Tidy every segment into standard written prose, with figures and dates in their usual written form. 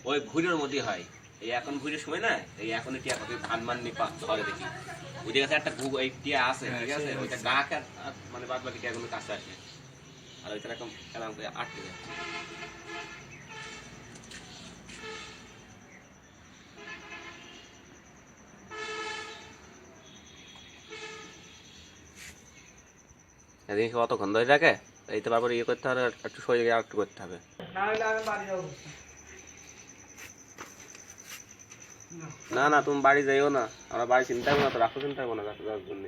ওই ভুঁড়ির মধ্যে হয় এই এখন ভুঁড়ির সময় না এই এখন টিয়া পাখি ধান মান নিপা ধরে দেখি ওই জায়গাতে একটা এই টিয়া আছে ঠিক আছে ওইটা গা মানে বাদ বাকি টিয়াগুলো কাছে আসে আর ওইটা এরকম এরকম করে আটকে যায় এদিন কতক্ষণ ধরে রাখে এইতে তারপর ইয়ে করতে হবে একটু শরীরে একটু করতে হবে না না তুমি বাড়ি যাইও না আমরা বাড়ি চিন্তা করবো না তো রাখো চিন্তা করবো না গাছ যাওয়ার জন্য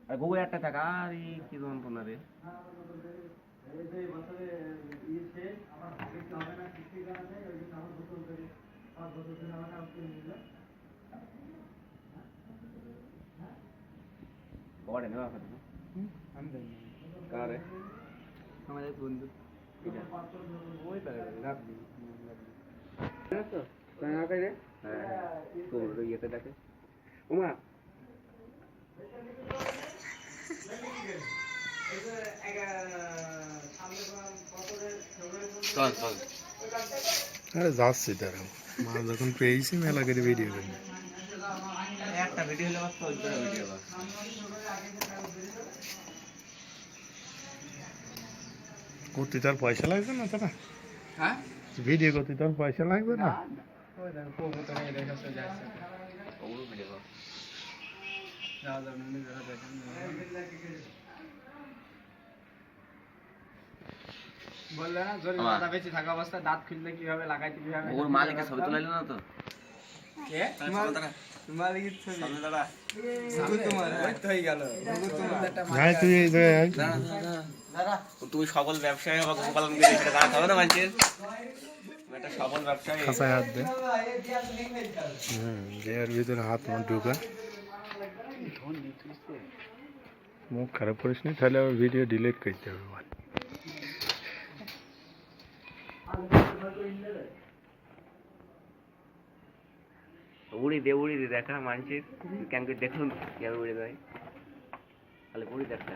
আর বউ একটা টাকা আর কি যন্ত্রণা রে আমাদের বন্ধু ইয়েতে ডাকে উমা আরে যাচ্ছি তারা মাছ যখন পেয়েছি মেলা করে ভিডিও করি একটা ভিডিও হলে ভিডিও করতে তার পয়সা লাগবে না তারা হ্যাঁ ভিডিও করতে তার পয়সা লাগবে না বললে না জোরে মাথা বেঁচে থাকা অবস্থা দাঁত খুললে কিভাবে লাগাইতে কিভাবে ওর মালিকের ছবি তুলে না তো কে মালিকের ছবি সামনে দাঁড়া তোমার ওই তো হয়ে গেল ভাই তুই এই জায়গায় দাঁড়া তুমি সফল ব্যবসায়ী হবে গোপালন করে সেটা দাঁড়াতে হবে না মানুষের একটা সফল ব্যবসায়ী খাসায় হাত দে এর ভিতরে হাত মুখ ঢুকা মুখ খারাপ করিস নি তাহলে আবার ভিডিও ডিলিট করতে হবে উড়ি দে দেখা মানুষের কেন করে দেখুন কেন উড়ে দেয় তাহলে উড়ি দেখা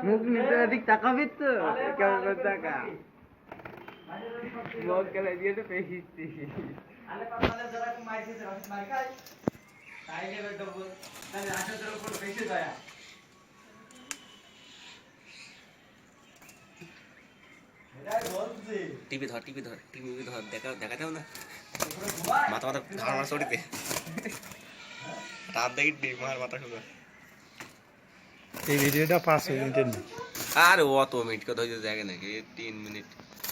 মুখ নিচে দিক তাকাবি তো কেমন করে টাকা মুখ গেলে দিয়ে তো পেয়েছি আলে পাতালে যারা মার দিতে মার খাই তাইলে বেটা বল তাহলে আশাদের উপর বেশি দয়া টিভি ধর দেখা যাও না মাথা ধারণা চড়িতে তার দেখি মার মাথা শুধু এই ভিডিওটা 5 মিনিটের না আরে অত মিনিট কথা হইতে জায়গা নাকি 3 মিনিট